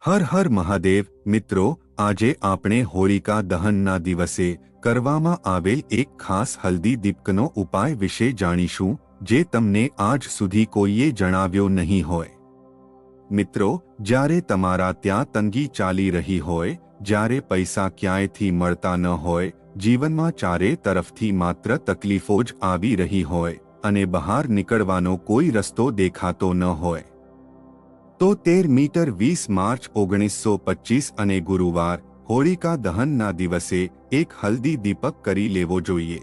હર હર મહાદેવ। મિત્રો, આજે આપણે હોળિકા દહનના દિવસે કરવામાં આવેલ એક ખાસ હલ્દી દીપકનો ઉપાય વિશે જાણીશું, જે તમને આજ સુધી કોઈએ જણાવ્યો નહીં હોય। મિત્રો, જ્યારે તમારા ત્યાં તંગી ચાલી રહી હોય, જ્યારે પૈસા ક્યાંયથી મળતા ન હોય, જીવનમાં ચારે તરફથી માત્ર તકલીફો જ આવી રહી હોય અને બહાર નીકળવાનો કોઈ રસ્તો દેખાતો ન હોય, તો 13 માર્ચ 1925 અને ગુરુવાર હોળિકા દહનના દિવસે એક હલ્દી દીપક કરી લેવો જોઈએ।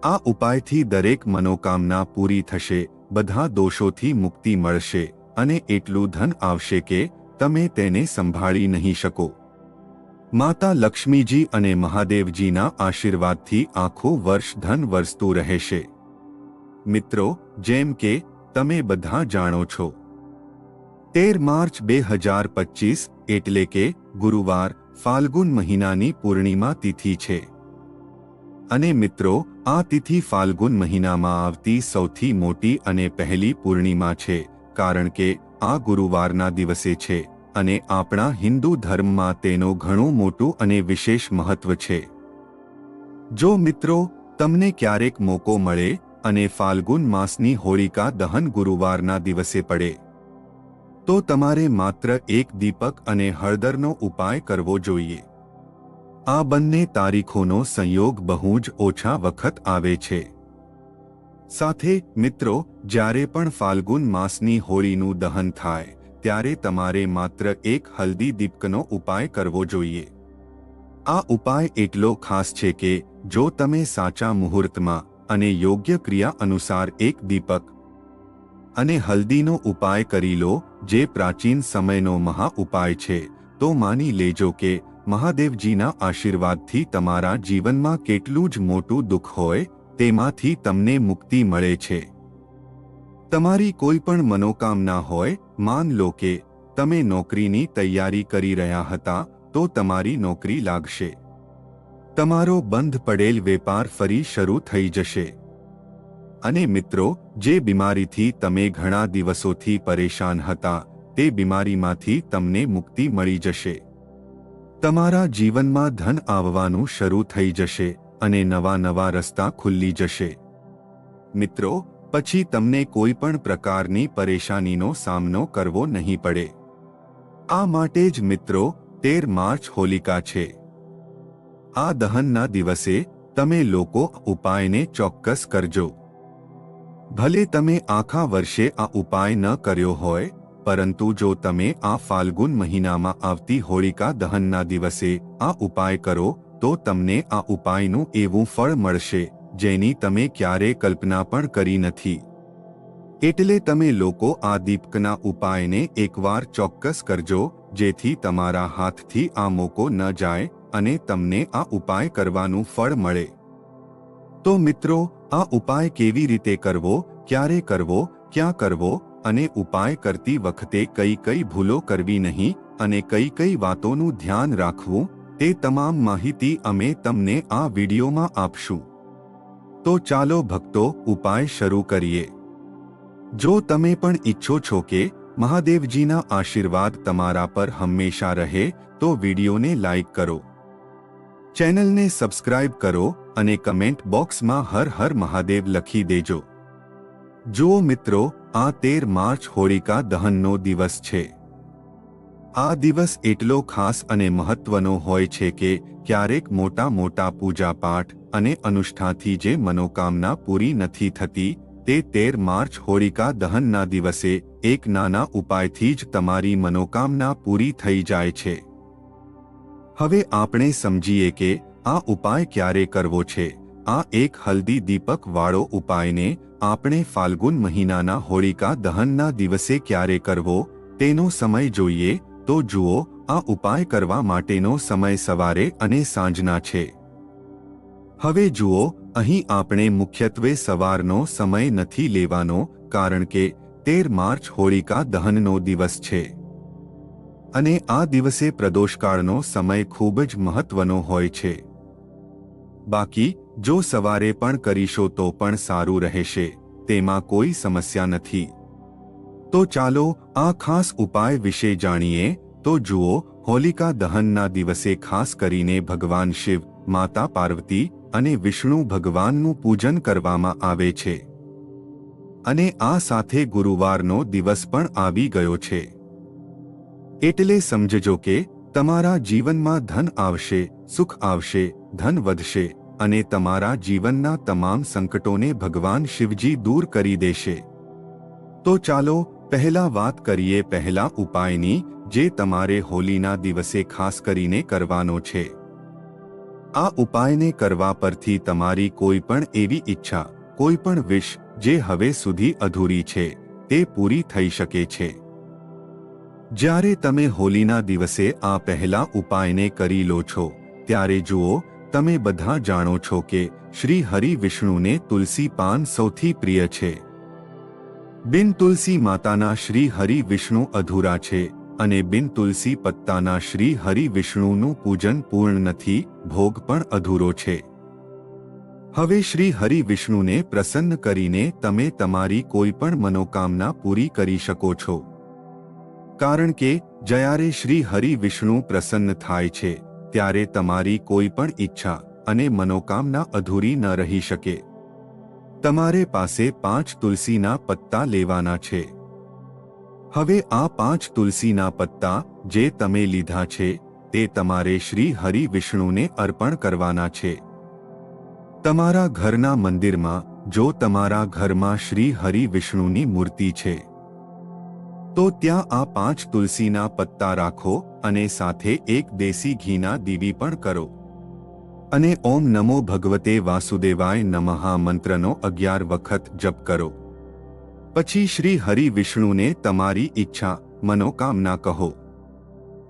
આ ઉપાયથી દરેક મનોકામના પૂરી થશે, બધા દોષોથી મુક્તિ મળશે અને એટલું ધન આવશે કે તમે તેને સંભાળી નહીં શકો। માતા લક્ષ્મીજી અને મહાદેવજીના આશીર્વાદથી આખું વર્ષ ધન વરસતું રહેશે। મિત્રો, જેમ કે તમે બધા જાણો છો, 13 માર્ચ 2025 એટલે કે ગુરુવાર ફાલ્ગુન મહિનાની પૂર્ણિમા તિથિ છે અને મિત્રો, આ તિથિ ફાલ્ગુન મહિનામાં આવતી સૌથી મોટી અને પહેલી પૂર્ણિમા છે, કારણ કે આ ગુરુવારના દિવસે છે અને આપણા હિન્દુ ધર્મમાં તેનો ઘણું મોટું અને વિશેષ મહત્વ છે। જો મિત્રો, તમને ક્યારેક મોકો મળે અને ફાલ્ગુન માસની હોળિકા દહન ગુરુવારના દિવસે પડે, તો તમારે માત્ર એક દીપક અને હળદરનો ઉપાય કરવો જોઈએ। આ બંને તારીખોનો સંયોગ બહુ જ ઓછા વખત આવે છે। સાથે મિત્રો, જ્યારે પણ ફાલ્ગુન માસની હોળીનું દહન થાય, ત્યારે તમારે માત્ર એક હલ્દી દીપકનો ઉપાય કરવો જોઈએ। આ ઉપાય એટલો ખાસ છે કે જો તમે સાચા મુહૂર્તમાં અને યોગ્ય ક્રિયા અનુસાર એક દીપક અને હલ્દીનો ઉપાય કરી લો, જે પ્રાચીન સમયનો મહા ઉપાય છે, તો માની લેજો કે મહાદેવજીના આશીર્વાદથી તમારા જીવનમાં કેટલું જ મોટું દુઃખ હોય, તેમાંથી તમને મુક્તિ મળે છે। તમારી કોઈ પણ મનોકામના હોય, માન લો કે તમે નોકરીની તૈયારી કરી રહ્યા હતા, તો તમારી નોકરી લાગશે। તમારો બંધ પડેલ વેપાર ફરી શરૂ થઈ જશે। અને મિત્રો, જે બીમારીથી તમે ઘણા દિવસોથી પરેશાન હતા, તે બીમારીમાંથી તમને મુક્તિ મળી જશે। તમારા જીવનમાં ધન આવવાનું શરૂ થઈ જશે અને નવા નવા રસ્તા ખુલ્લી જશે। મિત્રો, પછી તમને કોઈ પણ પ્રકારની પરેશાનીનો સામનો કરવો નહીં પડે। આ માટે જ મિત્રો, 13 માર્ચ હોલિકા છે। આ દહનના દિવસે તમે લોકો ઉપાયને ચોક્કસ કરજો। ભલે તમે આખા વર્ષે આ ઉપાય ન કર્યો હોય, પરંતુ જો તમે આ ફાલ્ગુન મહિનામાં આવતી હોળિકા દહનના દિવસે આ ઉપાય કરો, તો તમને આ ઉપાયનું એવું ફળ મળશે જેની તમે ક્યારે કલ્પના પણ કરી નથી। એટલે તમે લોકો આ દીપકના ઉપાયને એકવાર ચોક્કસ કરજો, જેથી તમારા હાથથી આ મોકો ન જાય અને તમને આ ઉપાય કરવાનું ફળ મળે। તો મિત્રો, આ ઉપાય કેવી રીતે કરવો, ક્યારે કરવો, ક્યાં કરવો અને ઉપાય કરતી વખતે કઈ કઈ ભૂલો કરવી નહીં અને કઈ કઈ વાતોનું ધ્યાન રાખવું, તે તમામ માહિતી અમે તમને આ વિડીયોમાં આપશું। તો ચાલો ભક્તો, ઉપાય શરૂ કરીએ। જો તમે પણ ઈચ્છો છો કે મહાદેવજીના આશીર્વાદ તમારા પર હંમેશા રહે, તો વિડીયોને લાઈક કરો, ચેનલને સબસ્ક્રાઇબ કરો અને કમેન્ટ બોક્સમાં હર હર મહાદેવ લખી દેજો। જુઓ મિત્રો, આ 13 માર્ચ હોળિકા દહનનો દિવસ છે। આ દિવસ એટલો ખાસ અને મહત્વનો હોય છે કે ક્યારેક મોટા મોટા પૂજાપાઠ અને અનુષ્ઠાનથી જે મનોકામના પૂરી નથી થતી, તે 13 માર્ચ હોળિકા દહનના દિવસે એક નાના ઉપાયથી જ તમારી મનોકામના પૂરી થઈ જાય છે। હવે આપણે સમજીએ કે આ ઉપાય ક્યારે કરવો છે। આ એક હલ્દી દીપક વાળો ઉપાયને આપણે ફાલ્ગુન મહિનાના હોળિકા દહનના દિવસે ક્યારે કરવો, તેનો સમય જોઈએ તો જુઓ, આ ઉપાય કરવા માટેનો સમય સવારે અને સાંજના છે। હવે જુઓ, અહીં આપણે મુખ્યત્વે સવારનો સમય નથી લેવાનો, કારણ કે 13 માર્ચ હોળિકા દહનનો દિવસ છે અને આ દિવસે પ્રદોષકાળનો સમય ખૂબ જ મહત્વનો હોય છે। બાકી જો સવારે પણ કરીશો તો પણ સારું રહેશે, તેમાં કોઈ સમસ્યા નથી। તો ચાલો આ ખાસ ઉપાય વિશે જાણીએ। તો જુઓ, હોલિકા દહનના દિવસે ખાસ કરીને ભગવાન શિવ, માતા પાર્વતી અને વિષ્ણુ ભગવાનનું પૂજન કરવામાં આવે છે. અને આ સાથે ગુરુવારનો દિવસ પણ આવી ગયો છે. એટલે સમજજો કે તમારા જીવનમાં ધન આવશે, સુખ આવશે, ધન વધશે અને તમારા જીવનના તમામ સંકટોને ભગવાન શિવજી દૂર કરી દેશે. તો ચાલો પહેલા વાત કરીએ પહેલા ઉપાયની, જે તમારે હોલીના દિવસે ખાસ કરીને કરવાનો છે. આ ઉપાયને કરવા પરથી તમારી કોઈ પણ એવી ઈચ્છા, કોઈ પણ વિશ જે હવે સુધી અધૂરી છે, તે પૂરી થઈ શકે છે. જ્યારે તમે હોલીના દિવસે આ પહેલા ઉપાયને કરી લો છો, ત્યારે જુઓ, તમે બધા જાણો છો કે શ્રી હરિ વિષ્ણુને તુલસી પાન સૌથી પ્રિય છે. બિન તુલસી માતાના શ્રી હરિ વિષ્ણુ અધૂરા છે અને બિન તુલસી પત્તાના શ્રી હરિ વિષ્ણુનું પૂજન પૂર્ણ નથી, ભોગ પણ અધૂરો છે. હવે શ્રી હરિ વિષ્ણુને પ્રસન્ન કરીને તમે તમારી કોઈ પણ મનોકામના પૂરી કરી શકો છો. કારણ કે જ્યારે શ્રી હરિ વિષ્ણુ પ્રસન્ન થાય છે, ત્યારે તમારી કોઈ પણ ઈચ્છા અને મનોકામના અધૂરી ન રહી શકે. તમારે પાસે 5 તુલસીના પત્તા લેવાના છે. હવે આ 5 તુલસીના પત્તા જે તમે લીધા છે, તે તમારે શ્રી હરિ વિષ્ણુને અર્પણ કરવાના છે. તમારા ઘરના મંદિરમાં, જો તમારા ઘરમાં શ્રી હરિ વિષ્ણુની મૂર્તિ છે, તો ત્યાં આ 5 તુલસીના પત્તા રાખો અને સાથે એક દેશી ઘીના દીવી પણ કરો. અને ઓમ નમો ભગવતે વાસુદેવાય નમઃ મંત્રનો 11 વખત જપ કરો. પછી શ્રી હરિ વિષ્ણુને તમારી ઈચ્છા, મનોકામના કહો.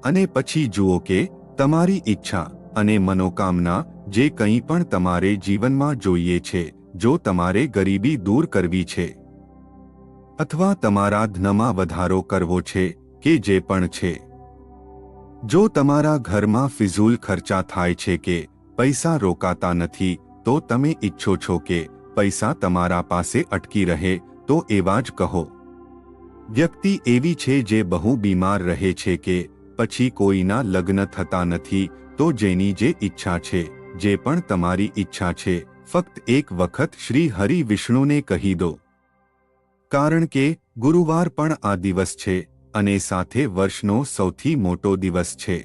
અને પછી જુઓ કે તમારી ઈચ્છા અને મનોકામના, જે કંઈ પણ તમારે જીવનમાં જોઈએ છે, જો તમારે ગરીબી દૂર કરવી છે, અથવા તમારા ધનમાં વધારો કરવો છે, કે જે પણ છે, જો તમારા ઘરમાં ફિઝૂલ ખર્ચા થાય છે કે પૈસા રોકાતા નથી, તો તમે ઈચ્છો છો કે પૈસા તમારા પાસે અટકી રહે, તો એવા જ કહો. વ્યક્તિ એવી છે જે બહુ બીમાર રહે છે કે પછી કોઈના લગ્ન થતા નથી, તો જેની જે ઈચ્છા છે, જે પણ તમારી ઈચ્છા છે, ફક્ત એક વખત શ્રી હરિ વિષ્ણુને કહી દો. કારણ કે ગુરુવાર પણ આ દિવસ છે અને સાથે વર્ષનો સૌથી મોટો દિવસ છે.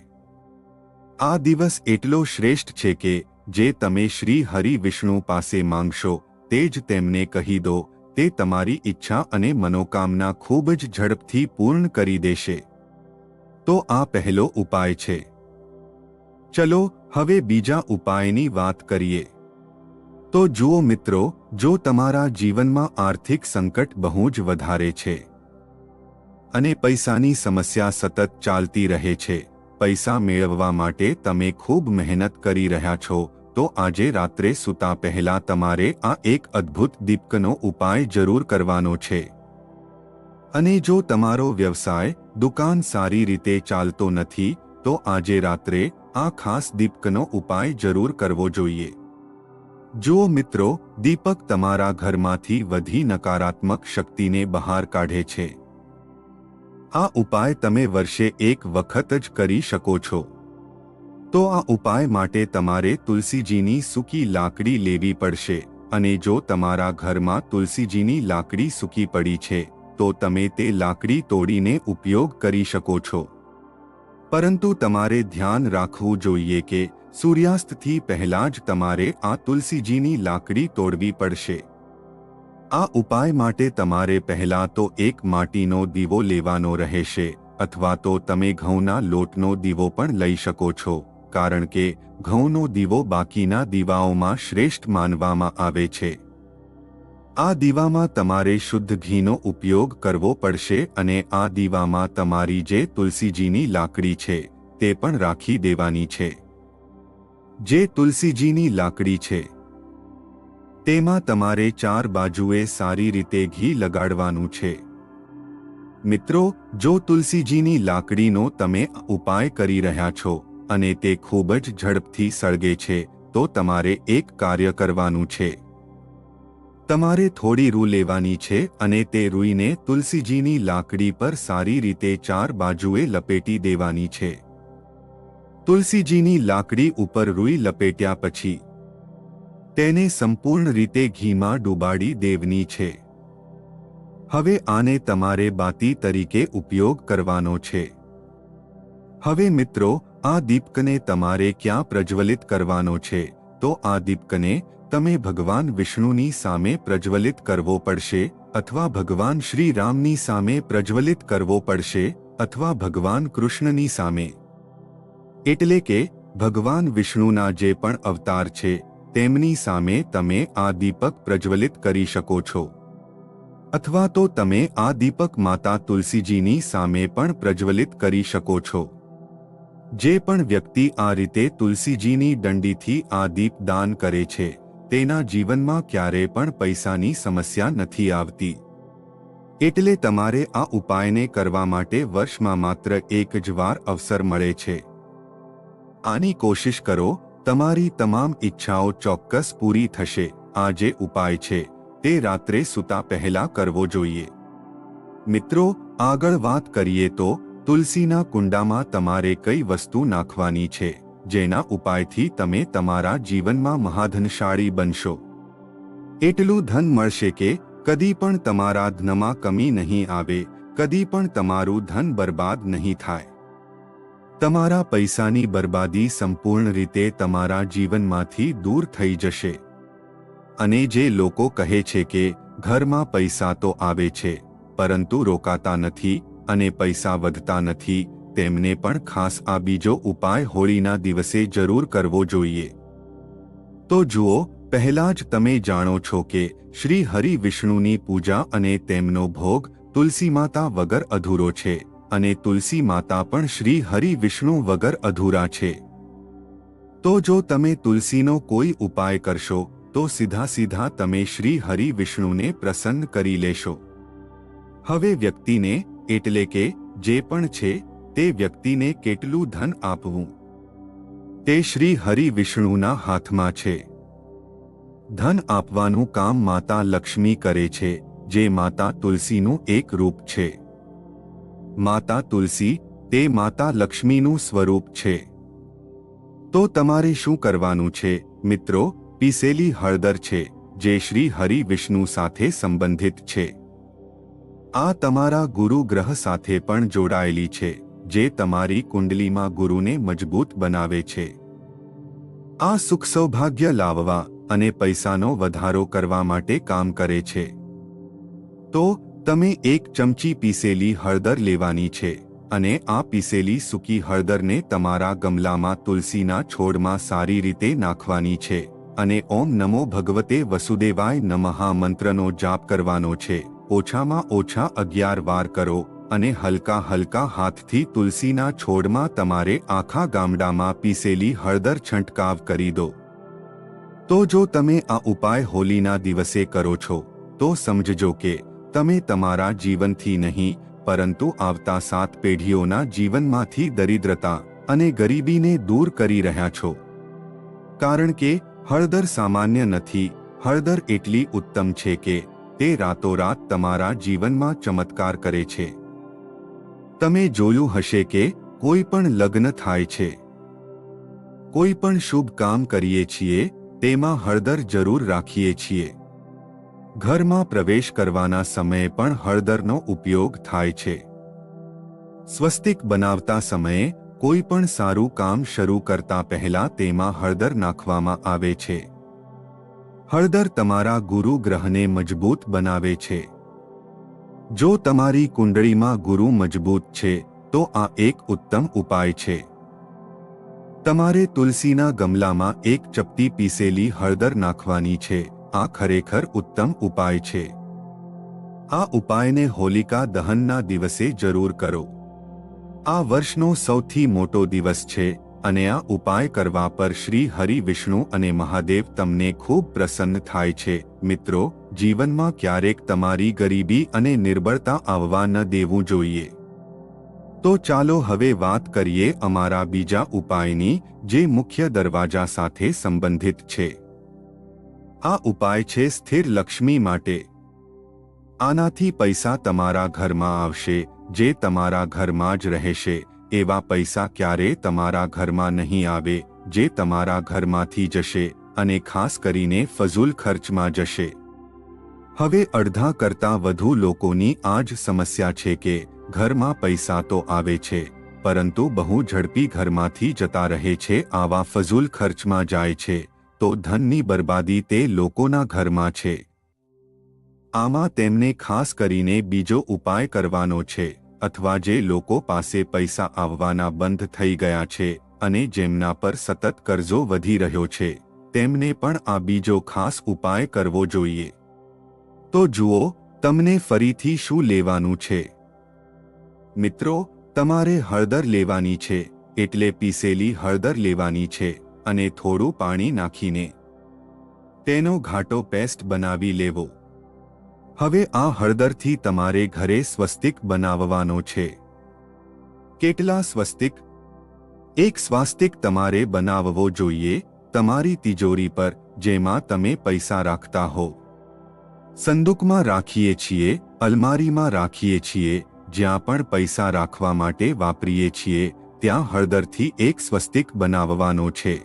આ દિવસ એટલો શ્રેષ્ઠ છે કે જે તમે શ્રી હરિ વિષ્ણુ પાસે માંગશો, તે જ તેમને કહી દો, તે તમારી ઈચ્છા અને મનોકામના ખૂબ જ ઝડપથી પૂર્ણ કરી દેશે. તો આ પહેલો ઉપાય છે. ચલો હવે બીજા ઉપાયની વાત કરીએ. તો જુઓ મિત્રો, જો તમારા જીવનમાં આર્થિક સંકટ બહુ જ વધારે છે અને પૈસાની સમસ્યા સતત ચાલતી રહે છે, પૈસા મેળવવા માટે તમે ખૂબ મહેનત કરી રહ્યા છો, તો આજે રાત્રે સૂતા પહેલા તમારે આ એક અદ્ભુત દીપકનો ઉપાય જરૂર કરવાનો છે. અને જો તમારો વ્યવસાય, દુકાન સારી રીતે ચાલતો નથી, તો આજે રાત્રે આ ખાસ દીપકનો ઉપાય જરૂર કરવો જોઈએ. જુઓ મિત્રો, દીપક તમારા ઘરમાંથી બધી નકારાત્મક શક્તિને બહાર કાઢે છે. આ ઉપાય તમે વર્ષે એક વખત જ કરી શકો છો. તો આ ઉપાય માટે તમારે તુલસીજીની સૂકી લાકડી લેવી પડશે, અને જો તમારા ઘરમાં તુલસીજીની લાકડી સૂકી પડી છે, તો તમે તે લાકડી તોડીને ઉપયોગ કરી શકો છો. પરંતુ તમારે ધ્યાન રાખવું જોઈએ કે સૂર્યાસ્તથી પહેલા જ તમારે આ તુલસીજીની લાકડી તોડવી પડશે. આ ઉપાય માટે તમારે પહેલા તો એક માટીનો દીવો લેવાનો રહેશે, અથવા તો તમે ઘઉંના લોટનો દીવો પણ લઈ શકો છો, કારણ કે ઘઉંનો દીવો બાકીના દીવાઓમાં શ્રેષ્ઠ માનવામાં આવે છે. આ દીવામાં તમારે શુદ્ધ ઘીનો ઉપયોગ કરવો પડશે અને આ દીવામાં તમારી જે તુલસીજીની લાકડી છે, તે પણ રાખી દેવાની છે. જે તુલસીજીની લાકડી છે, તેમાં તમારે 4 બાજુએ સારી રીતે ઘી લગાડવાનું છે. મિત્રો, જો તુલસીજીની લાકડીનો તમે ઉપાય કરી રહ્યા છો અને તે ખૂબ જ ઝડપથી સળગે છે, તો તમારે એક કાર્ય કરવાનું છે. તમારે થોડી રૂ લેવાની છે અને તે રૂઈને તુલસીજીની લાકડી પર સારી રીતે 4 બાજુએ લપેટી દેવાની છે. તુલસીજીની લાકડી ઉપર રૂઈ લપેટ્યા પછી તેને સંપૂર્ણ રીતે ઘીમાં ડૂબાડી દેવની છે. હવે આને તમારે બાતી તરીકે ઉપયોગ કરવાનો છે. હવે મિત્રો, આ દીપકને તમારે ક્યાં પ્રજ્વલિત કરવાનો છે? તો આ દીપકને તમે ભગવાન વિષ્ણુની સામે પ્રજ્વલિત કરવો પડશે, અથવા ભગવાન શ્રી રામની સામે પ્રજ્વલિત કરવો પડશે, અથવા ભગવાન કૃષ્ણની સામે. એટલે કે ભગવાન વિષ્ણુના જે પણ અવતાર છે તેમની સામે તમે આ દીપક પ્રજ્વલિત કરી શકો છો. અથવા તો તમે આ દીપક માતા તુલસીજીની સામે પણ પ્રજ્વલિત કરી શકો છો. જે પણ વ્યક્તિ આ રીતે તુલસીજીની દંડીથી આ દીપ દાન કરે છે તેના જીવનમાં ક્યારે પણ પૈસાની સમસ્યા નથી આવતી. એટલે તમારે આ ઉપાયને કરવા માટે વર્ષમાં માત્ર એક જ વાર અવસર મળે છે. આની કોશિશ કરો, તમારી તમામ ઈચ્છાઓ ચોક્કસ પૂરી થશે. આ જે ઉપાય છે તે રાત્રે સૂતા પહેલા કરવો જોઈએ. મિત્રો, આગળ વાત કરીએ તો તુલસીના કુંડામાં તમારે કઈ વસ્તુ નાખવાની છે જેના ઉપાયથી તમે તમારા જીવનમાં મહાધનશાળી બનશો. એટલું ધન મળશે કે કદી પણ તમારા ધનમાં કમી નહીં આવે, કદી પણ તમારું ધન બરબાદ નહીં થાય. તમારા પૈસાની બરબાદી સંપૂર્ણ રીતે તમારા જીવનમાંથી દૂર થઈ જશે. અને જે લોકો કહે છે કે ઘરમાં પૈસા તો આવે છે પરંતુ રોકાતા નથી અને પૈસા વધતા નથી, તેમને પણ ખાસ આ બીજો ઉપાય હોળીના દિવસે જરૂર કરવો જોઈએ. તો જુઓ, પહેલા જ તમે જાણો છો કે શ્રી હરિ વિષ્ણુની પૂજા અને તેમનો ભોગ તુલસી માતા વગર અધૂરો છે અને તુલસી માતા પણ શ્રી હરિ વિષ્ણુ વગર અધૂરા છે. તો જો તમે તુલસીનો કોઈ ઉપાય કરશો તો સીધા તમે શ્રી હરિ વિષ્ણુને પ્રસન્ન કરી લેશો. હવે વ્યક્તિને, એટલે કે જે પણ છે તે વ્યક્તિને કેટલું ધન આપવું તે શ્રી હરિ વિષ્ણુના હાથમાં છે. ધન આપવાનું કામ માતા લક્ષ્મી કરે છે, જે માતા તુલસીનું એક રૂપ છે. માતા તુલસી તે માતા લક્ષ્મીનું સ્વરૂપ છે. તો તમારે શું કરવાનું છે મિત્રો? પીસેલી હળદર છે જે શ્રી હરિ વિષ્ણુ સાથે સંબંધિત છે. આ તમારા ગુરુ ગ્રહ સાથે પણ જોડાયેલી છે, જે તમારી કુંડલીમાં ગુરુને મજબૂત બનાવે છે. આ સુખ સૌભાગ્ય લાવવા અને પૈસાનો વધારો કરવા માટે કામ કરે છે. તો તમે 1 ચમચી પીસેલી હળદર લેવાની છે અને આ પીસેલી સૂકી હળદરને તમારા ગમલામાં તુલસીના છોડમાં સારી રીતે નાખવાની છે અને ઓમ નમો ભગવતે વસુદેવાય નમઃ મંત્રનો જાપ કરવાનો છે. ઓછામાં ઓછા 11 વાર કરો અને હલકા હાથથી તુલસીના છોડમાં તમારે આખા ગામડામાં પીસેલી હળદર છંટકાવ કરી દો. તો જો તમે આ ઉપાય હોલીના દિવસે કરો છો તો સમજજો કે તમે તમારા જીવનથી નહીં પરંતુ આવતા 7 પેઢીઓના જીવનમાંથી દરિદ્રતા અને ગરીબીને દૂર કરી રહ્યા છો. કારણ કે હળદર સામાન્ય નથી. હળદર એટલી ઉત્તમ છે કે તે રાતોરાત તમારા જીવનમાં ચમત્કાર કરે છે. તમે જોયું હશે કે કોઈ પણ લગ્ન થાય છે, કોઈ પણ શુભ કામ કરીએ છીએ તેમાં હળદર જરૂર રાખીએ છીએ. ઘરમાં પ્રવેશ કરવાના સમયે પણ હળદરનો ઉપયોગ થાય છે. સ્વસ્તિક બનાવતા સમયે કોઈ પણ સારું કામ શરૂ કરતા પહેલા તેમાં હળદર નાખવામાં આવે છે. હળદર તમારા ગુરુ ગ્રહને મજબૂત બનાવે છે. જો તમારી કુંડળીમાં ગુરુ મજબૂત છે તો આ એક ઉત્તમ ઉપાય છે. તમારે તુલસીના ગમલામાં 1 ચપટી પીસેલી હળદર નાખવાની છે. આ ખરેખર ઉત્તમ ઉપાય છે. આ ઉપાયને હોલિકા દહનના દિવસે જરૂર કરો. આ વર્ષનો સૌથી મોટો દિવસ છે અને આ ઉપાય કરવા પર શ્રી હરિ વિષ્ણુ અને મહાદેવ તમને ખૂબ પ્રસન્ન થાય છે. મિત્રો, જીવનમાં ક્યારેક તમારી ગરીબી અને નિર્બળતા આવવા ન દેવું જોઈએ. તો ચાલો હવે વાત કરીએ અમારા બીજા ઉપાયની, જે મુખ્ય દરવાજા સાથે સંબંધિત છે. આ ઉપાય છે સ્થિર લક્ષ્મી માટે. આનાથી પૈસા તમારા ઘરમાં આવશે, જે તમારા ઘરમાં જ રહેશે. એવા પૈસા ક્યારેય તમારા ઘરમાં નહીં આવે જે તમારા ઘરમાંથી જશે અને ખાસ કરીને ફઝૂલ ખર્ચમાં જશે. હવે અડધા કરતાં વધુ લોકોની આ જ સમસ્યા છે કે ઘરમાં પૈસા તો આવે છે, પરંતુ બહુ ઝડપી ઘરમાંથી જતા રહે છે, આવા ફઝૂલ ખર્ચમાં જાય છે. તો ધનની બરબાદી તે લોકોના ઘરમાં છે. આમાં તેમને ખાસ કરીને બીજો ઉપાય કરવાનો છે, અથવા જે લોકો પાસે પૈસા આવવાના બંધ થઈ ગયા છે અને જેમના પર સતત કરજો વધી રહ્યો છે, તેમને પણ આ બીજો ખાસ ઉપાય કરવો જોઈએ. તો જુઓ, તમને ફરીથી શું લેવાનું છે. મિત્રો, તમારે હળદર લેવાની છે, એટલે પીસેલી હળદર લેવાની છે અને થોડું પાણી નાખીને તેનો ઘાટો પેસ્ટ બનાવી લેવો. હવે આ હળદરથી તમારે ઘરે સ્વસ્તિક બનાવવાનો છે. કેટલા સ્વસ્તિક? એક સ્વાસ્તિક તમારે બનાવવો જોઈએ તમારી તિજોરી પર, જેમાં તમે પૈસા રાખતા હો. સંદૂકમાં રાખીએ છીએ, અલમારીમાં રાખીએ છીએ, જ્યાં પણ પૈસા રાખવા માટે વાપરીએ છીએ, ત્યાં હળદરથી એક સ્વસ્તિક બનાવવાનો છે.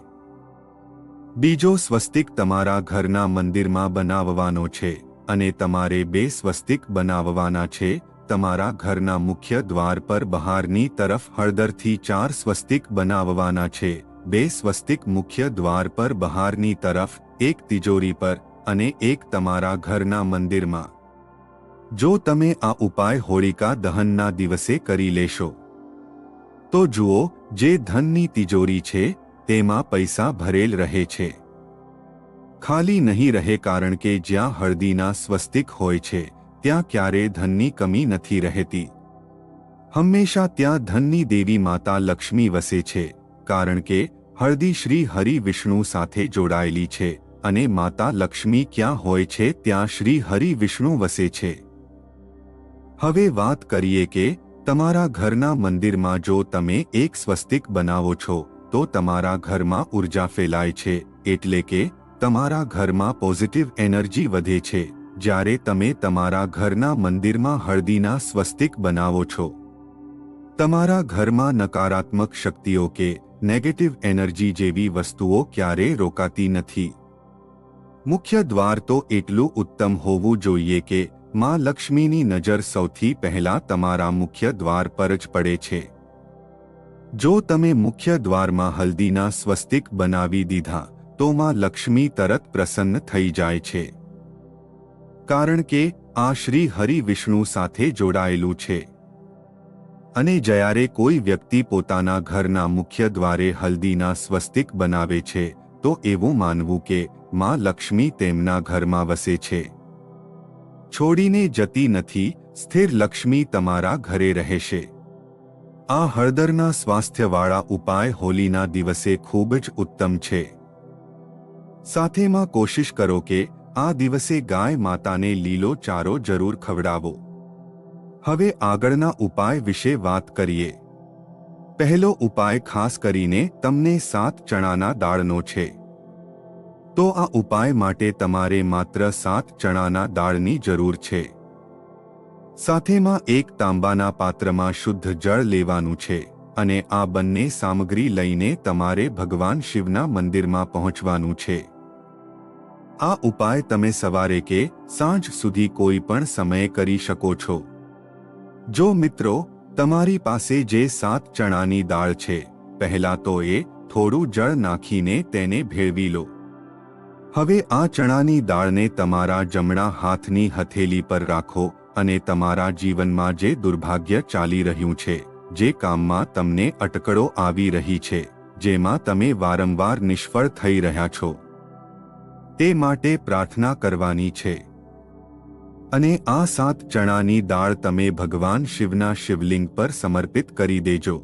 બીજો સ્વસ્તિક તમારા ઘરના મંદિરમાં બનાવવાનો છે અને તમારે 2 સ્વસ્તિક બનાવવાના છે. તમારા ઘરના મુખ્ય દ્વાર પર બહારની તરફ હળદરથી 4 સ્વસ્તિક બનાવવાના છે. 2 સ્વસ્તિક મુખ્ય દ્વાર પર બહારની તરફ, 1 તિજોરી પર અને 1 તમારા ઘરના મંદિરમાં. જો તમે આ ઉપાય હોળિકા દહનના દિવસે કરી લેશો તો જુઓ, જે ધનની તિજોરી છે તેમાં પૈસા ભરેલ રહે છે. ખાલી નહીં રહે, કારણ કે જ્યાં હળદીના સ્વસ્તિક હોય છે ત્યાં ક્યારેય ધનની કમી નથી રહેતી. હંમેશા ત્યાં ધનની દેવી માતા લક્ષ્મી વસે છે, કારણ કે હળદી શ્રી હરિ વિષ્ણુ સાથે જોડાયેલી છે અને માતા લક્ષ્મી ક્યાં હોય છે ત્યાં શ્રી હરિ વિષ્ણુ વસે છે. હવે વાત કરીએ કે તમારા ઘરના મંદિરમાં જો તમે એક સ્વસ્તિક બનાવો છો તો તમારા ઘરમાં ઉર્જા ફેલાય છે, એટલે કે તમારા ઘરમાં પોઝિટિવ એનર્જી વધે છે. જ્યારે તમે તમારા ઘરના મંદિરમાં હળદીના સ્વસ્તિક બનાવો છો, તમારા ઘરમાં નકારાત્મક શક્તિઓ કે નેગેટિવ એનર્જી જેવી વસ્તુઓ ક્યારેય રોકાતી નથી. મુખ્ય દ્વાર તો એટલું ઉત્તમ હોવું જોઈએ કે માં લક્ષ્મીની નજર સૌથી પહેલા તમારા મુખ્ય દ્વાર પર જ પડે છે. જો તમે મુખ્ય દ્વારમાં હલ્દીના સ્વસ્તિક બનાવી દીધા તો માં લક્ષ્મી તરત પ્રસન્ન થઈ જાય છે, કારણ કે આ શ્રી હરિ વિષ્ણુ સાથે જોડાયેલું છે. અને જ્યારે કોઈ વ્યક્તિ પોતાના ઘરના મુખ્ય દ્વારે હલ્દીના સ્વસ્તિક બનાવે છે તો એવું માનવું કે માં લક્ષ્મી તેમના ઘરમાં વસે છે, છોડીને જતી નથી. સ્થિર લક્ષ્મી તમારા ઘરે રહેશે. આ હળદરના સ્વાસ્થ્યવાળા ઉપાય હોલીના દિવસે ખૂબ જ ઉત્તમ છે. સાથેમાં કોશિશ કરો કે આ દિવસે ગાય માતાને લીલો ચારો જરૂર ખવડાવો. હવે આગળના ઉપાય વિશે વાત કરીએ. પહેલો ઉપાય ખાસ કરીને તમને 7 ચણાના દાળનો છે. તો આ ઉપાય માટે તમારે માત્ર 7 ચણાના દાળની જરૂર છે. સાથેમાં 1 તાંબાના પાત્રમાં શુદ્ધ જળ લેવાનું છે અને આ બંને સામગ્રી લઈને તમારે ભગવાન શિવના મંદિરમાં પહોંચવાનું છે. આ ઉપાય તમે સવારે કે સાંજ સુધી કોઈ પણ સમયે કરી શકો છો. જો મિત્રો તમારી પાસે જે 7 ચણાની દાળ છે, પહેલા તો એ થોડું જળ નાખીને તેને ભેળવી લો. હવે આ ચણાની દાળને તમારા જમણા હાથની હથેળી પર રાખો અને તમારા જીવનમાં જે દુર્ભાગ્ય ચાલી રહ્યું છે, જે કામમાં તમને અટકળો આવી રહી છે, જેમાં તમે વારંવાર નિષ્ફળ થઈ રહ્યા છો, તે માટે પ્રાર્થના કરવાની છે. અને આ 7 ચણાની દાળ તમે ભગવાન શિવના શિવલિંગ પર સમર્પિત કરી દેજો.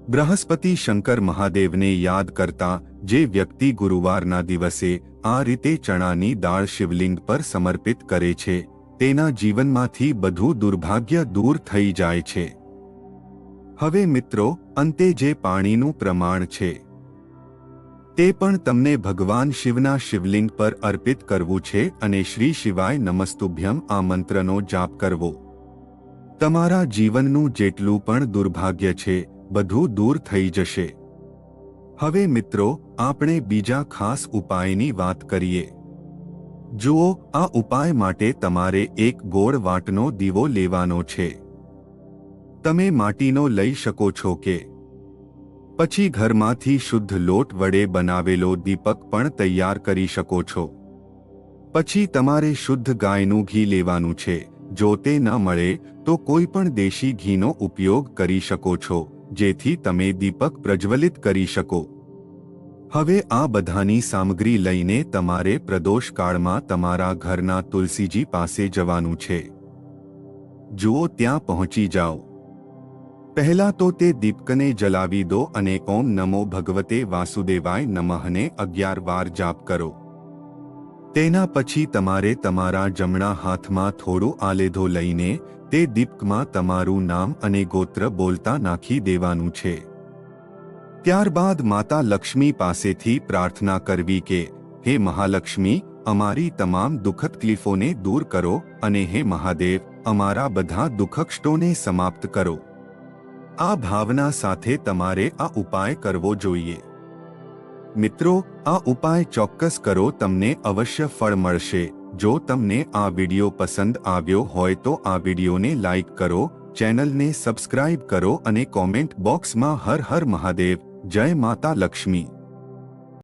બૃહસ્પતિ શંકર મહાદેવને યાદ કરતા જે વ્યક્તિ ગુરુવારના દિવસે આ રીતે ચણાની દાળ શિવલિંગ પર સમર્પિત કરે છે, તેના જીવનમાંથી બધું દુર્ભાગ્ય દૂર થઈ જાય છે. હવે મિત્રો, અંતે જે પાણીનું પ્રમાણ છે તે પણ તમને ભગવાન શિવના શિવલિંગ પર અર્પિત કરવું છે અને શ્રી શિવાય નમસ્તુભ્યમ આ મંત્રનો જાપ કરવો. તમારા જીવનનું જેટલું પણ દુર્ભાગ્ય છે બધું દૂર થઈ જશે. હવે મિત્રો, આપણે બીજા ખાસ ઉપાયની વાત કરીએ. જુઓ, આ ઉપાય માટે તમારે એક ગોળ વાટનો દીવો લેવાનો છે. તમે માટીનો લઈ શકો છો કે પછી ઘરમાંથી શુદ્ધ લોટ વડે બનાવેલો દીપક પણ તૈયાર કરી શકો છો. પછી તમારે શુદ્ધ ગાયનું ઘી લેવાનું છે. જો તે ન મળે તો કોઈ પણ દેશી ઘીનો ઉપયોગ કરી શકો છો, જેથી તમે દીપક પ્રજ્વલિત કરી શકો. હવે આ બધાની સામગ્રી લઈને તમારે પ્રદોષ કાળમાં તમારા ઘરના તુલસીજી પાસે જવાનું છે. જુઓ, ત્યાં પહોંચી જાઓ. પહેલા તો તે દીપકને જલાવી દો અને ઓમ નમો ભગવતે વાસુદેવાય નમઃને 11 વાર જાપ કરો. તેના પછી તમારે તમારા જમણા હાથમાં થોડું આલેધો લઈને તે દીપકમાં તમારું નામ અને ગોત્ર બોલતા નાખી દેવાનું છે. ત્યારબાદ માતા લક્ષ્મી પાસેથી પ્રાર્થના કરવી કે હે મહાલક્ષ્મી, અમારી તમામ દુઃખતકલીફોને દૂર કરો અને હે મહાદેવ, અમારા બધા દુઃખકષ્ટોને સમાપ્ત કરો. આ ભાવના સાથે તમારે આ ઉપાય કરવો જોઈએ. મિત્રો, આ ઉપાય ચોક્કસ કરો, તમને અવશ્ય ફળ મળશે. જો તમને આ વિડિયો પસંદ આવ્યો હોય તો આ વિડિયોને લાઈક કરો, ચેનલને સબસ્ક્રાઇબ કરો અને કોમેન્ટ બોક્સમાં હર હર મહાદેવ, જય માતા લક્ષ્મી